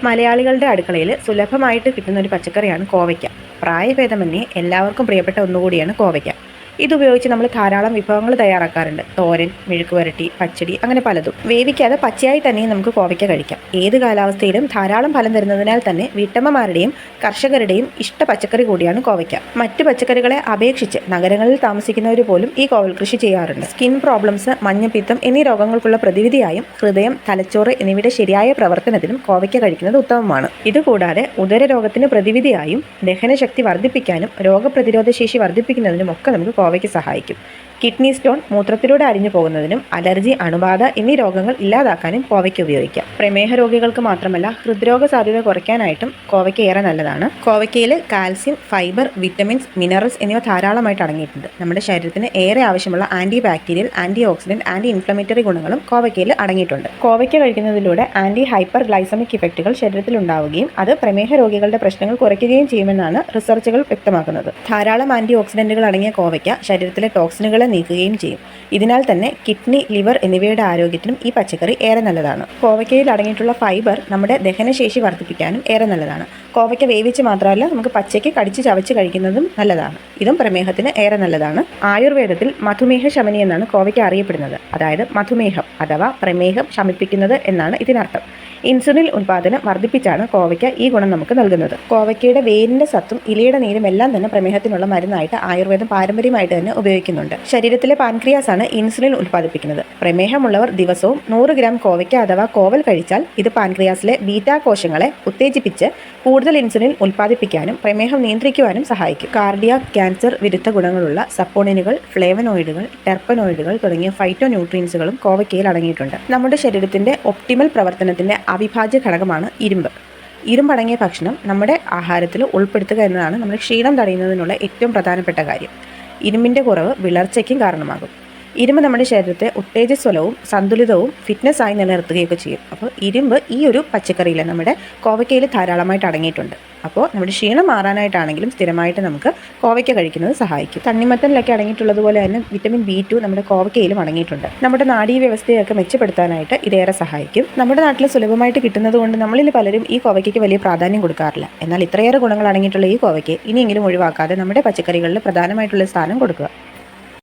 മലയാളികളുടെ അടുക്കളയിൽ സുലഭമായിട്ട് കിട്ടുന്ന ഒരു പച്ചക്കറിയാണ് കോവയ്ക്ക. പ്രായഭേദമന്യേ എല്ലാവർക്കും പ്രിയപ്പെട്ട ഒന്നുകൂടിയാണ് കോവയ്ക്ക. ഇതുപയോഗിച്ച് നമ്മൾ ധാരാളം വിഭവങ്ങൾ തയ്യാറാക്കാറുണ്ട്. തോരൻ, മെഴുക്ക് വരട്ടി, പച്ചടി, അങ്ങനെ പലതും. വേവിക്കാതെ പച്ചയായി തന്നെ നമുക്ക് കോവയ്ക്ക കഴിക്കാം. ഏത് കാലാവസ്ഥയിലും ധാരാളം ഫലം തരുന്നതിനാൽ തന്നെ വീട്ടമ്മമാരുടെയും കർഷകരുടെയും ഇഷ്ട പച്ചക്കറി കൂടിയാണ് കോവയ്ക്ക. മറ്റ് പച്ചക്കറികളെ അപേക്ഷിച്ച് നഗരങ്ങളിൽ താമസിക്കുന്നവർ പോലും ഈ കോവൽ കൃഷി ചെയ്യാറുണ്ട്. സ്കിൻ പ്രോബ്ലംസ്, മഞ്ഞപ്പിത്തം എന്നീ രോഗങ്ങൾക്കുള്ള പ്രതിവിധിയായും ഹൃദയം, തലച്ചോറ് എന്നിവയുടെ ശരിയായ പ്രവർത്തനത്തിനും കോവയ്ക്ക കഴിക്കുന്നത് ഉത്തമമാണ്. ഇതുകൂടാതെ ഉദരരോഗത്തിന് പ്രതിവിധിയായും ദഹനശക്തി വർദ്ധിപ്പിക്കാനും രോഗപ്രതിരോധ ശേഷി വർദ്ധിപ്പിക്കുന്നതിനും ഒക്കെ നമുക്ക് കോവയ്ക്ക് സഹായിക്കും. കിഡ്നി സ്റ്റോൺ, മൂത്രത്തിലൂടെ അരിഞ്ഞു പോകുന്നതിനും അലർജി, അണുബാധ എന്നീ രോഗങ്ങൾ ഇല്ലാതാക്കാനും കോവയ്ക്ക് ഉപയോഗിക്കാം. പ്രമേഹ രോഗികൾക്ക് മാത്രമല്ല ഹൃദ്രോഗ സാധ്യത കുറയ്ക്കാനായിട്ടും കോവയ്ക്ക ഏറെ നല്ലതാണ്. കോവയ്ക്കയിൽ കാൽസ്യം, ഫൈബർ, വിറ്റമിൻസ്, മിനറൽസ് എന്നിവ ധാരാളമായിട്ട് അടങ്ങിയിട്ടുണ്ട്. നമ്മുടെ ശരീരത്തിന് ഏറെ ആവശ്യമുള്ള anti bacterial, anti oxidant, anti inflammatory ഗുണങ്ങളും കോവയ്ക്കയിൽ അടങ്ങിയിട്ടുണ്ട്. കോവയ്ക്ക കഴിക്കുന്നതിലൂടെ ആന്റി ഹൈപ്പർ ഗ്ലൈസമിക് ഇഫക്റ്റുകൾ ശരീരത്തിൽ ഉണ്ടാവുകയും അത് പ്രമേഹ രോഗികളുടെ പ്രശ്നങ്ങൾ കുറയ്ക്കുകയും ചെയ്യുമെന്നാണ് റിസർച്ചുകൾ വ്യക്തമാക്കുന്നത്. ധാരാളം ആന്റി ഓക്സിഡന്റുകൾ അടങ്ങിയ കോവയ്ക്ക ശരീരത്തിലെ ടോക്സിനുകളെ നീക്കുകയും ചെയ്യും. ഇതിനാൽ തന്നെ കിഡ്നി, ലിവർ എന്നിവയുടെ ആരോഗ്യത്തിനും ഈ പച്ചക്കറി ഏറെ നല്ലതാണ്. കോവയ്ക്കയിൽ അടങ്ങിയിട്ടുള്ള ഫൈബർ നമ്മുടെ ദഹനശേഷി വർദ്ധിപ്പിക്കാനും ഏറെ നല്ലതാണ്. കോവയ്ക്ക വേവിച്ച് മാത്രമല്ല നമുക്ക് പച്ചയ്ക്ക് കടിച്ച് ചവച്ച് കഴിക്കുന്നതും നല്ലതാണ്. ഇതും പ്രമേഹത്തിന് ഏറെ നല്ലതാണ്. ആയുർവേദത്തിൽ മധുമേഹ ശമനി എന്നാണ് കോവയ്ക്ക അറിയപ്പെടുന്നത്. അതായത് മധുമേഹം അഥവാ പ്രമേഹം ശമിപ്പിക്കുന്നത് എന്നാണ് ഇതിനർത്ഥം. ഇൻസുലിൻ ഉൽപാദനം വർദ്ധിപ്പിച്ചാണ് കോവയ്ക്ക ഈ ഗുണം നമുക്ക് നൽകുന്നത്. കോവയ്ക്കയുടെ വേരിന്റെ സത്തും ഇലയുടെ നീരും എല്ലാം തന്നെ പ്രമേഹത്തിനുള്ള മരുന്നായിട്ട് ആയുർവേദം പാരമ്പര്യമായിട്ട് തന്നെ ഉപയോഗിക്കുന്നുണ്ട്. ശരീരത്തിലെ പാൻക്രിയാസ് ആണ് ഇൻസുലിൻ ഉൽപ്പാദിപ്പിക്കുന്നത്. പ്രമേഹമുള്ളവർ ദിവസവും 100 ഗ്രാം കോവയ്ക്ക അഥവാ കോവൽ കഴിച്ചാൽ ഇത് പാൻക്രിയാസിലെ ബീറ്റാ കോശങ്ങളെ ഉത്തേജിപ്പിച്ച് കൂടുതൽ ഇൻസുലിൻ ഉൽപ്പാദിപ്പിക്കാനും പ്രമേഹം നിയന്ത്രിക്കുവാനും സഹായിക്കും. കാർഡിയാക് ക്യാൻസർ വിരുദ്ധ ഗുണങ്ങളുള്ള സപ്പോണിനുകൾ, ഫ്ലേവനോയിഡുകൾ, ടെർപ്പനോയിഡുകൾ തുടങ്ങിയ ഫൈറ്റോ ന്യൂട്രിയൻസുകളും കോവയ്ക്കയിൽ അടങ്ങിയിട്ടുണ്ട്. നമ്മുടെ ശരീരത്തിന്റെ ഒപ്റ്റിമൽ പ്രവർത്തനത്തിന്റെ അവിഭാജ്യ ഘടകമാണ് ഇരുമ്പ്. ഇരുമ്പടങ്ങിയ ഭക്ഷണം നമ്മുടെ ആഹാരത്തിൽ ഉൾപ്പെടുത്തുക എന്നതാണ് നമ്മുടെ ക്ഷീണം തടയുന്നതിനുള്ള ഏറ്റവും പ്രധാനപ്പെട്ട കാര്യം. ഇരുമ്പിൻ്റെ കുറവ് വിളർച്ചയ്ക്കും കാരണമാകും. ഇരുമ്പ് നമ്മുടെ ശരീരത്തെ ഉത്തേജസ്വലവും സന്തുലിതവും ഫിറ്റ്നസ്സായി നിലനിർത്തുകയൊക്കെ ചെയ്യും. അപ്പോൾ ഇരുമ്പ് ഈ ഒരു പച്ചക്കറിയിൽ നമ്മുടെ കോവയ്ക്കയിൽ ധാരാളമായിട്ട് അടങ്ങിയിട്ടുണ്ട്. അപ്പോൾ നമ്മുടെ ക്ഷീണം മാറാനായിട്ടാണെങ്കിലും സ്ഥിരമായിട്ട് നമുക്ക് കോവയ്ക്ക കഴിക്കുന്നത് സഹായിക്കും. തണ്ണിമത്തനിലൊക്കെ അടങ്ങിയിട്ടുള്ളതുപോലെ തന്നെ വിറ്റമിൻ B2 നമ്മുടെ കോവയ്ക്കയിലും അടങ്ങിയിട്ടുണ്ട്. നമ്മുടെ നാഡീ വ്യവസ്ഥയൊക്കെ മെച്ചപ്പെടുത്താനായിട്ട് ഇതേറെ സഹായിക്കും. നമ്മുടെ നാട്ടിൽ സുലഭമായിട്ട് കിട്ടുന്നത് കൊണ്ട് നമ്മളിൽ പലരും ഈ കോവയ്ക്കയ്ക്ക് വലിയ പ്രാധാന്യം കൊടുക്കാറില്ല. എന്നാൽ ഇത്രയേറെ ഗുണങ്ങൾ അടങ്ങിയിട്ടുള്ള ഈ കോവയ്ക്ക് ഇനിയെങ്കിലും ഒഴിവാക്കാതെ നമ്മുടെ പച്ചക്കറികളിൽ പ്രധാനമായിട്ടുള്ള സ്ഥാനം കൊടുക്കുക.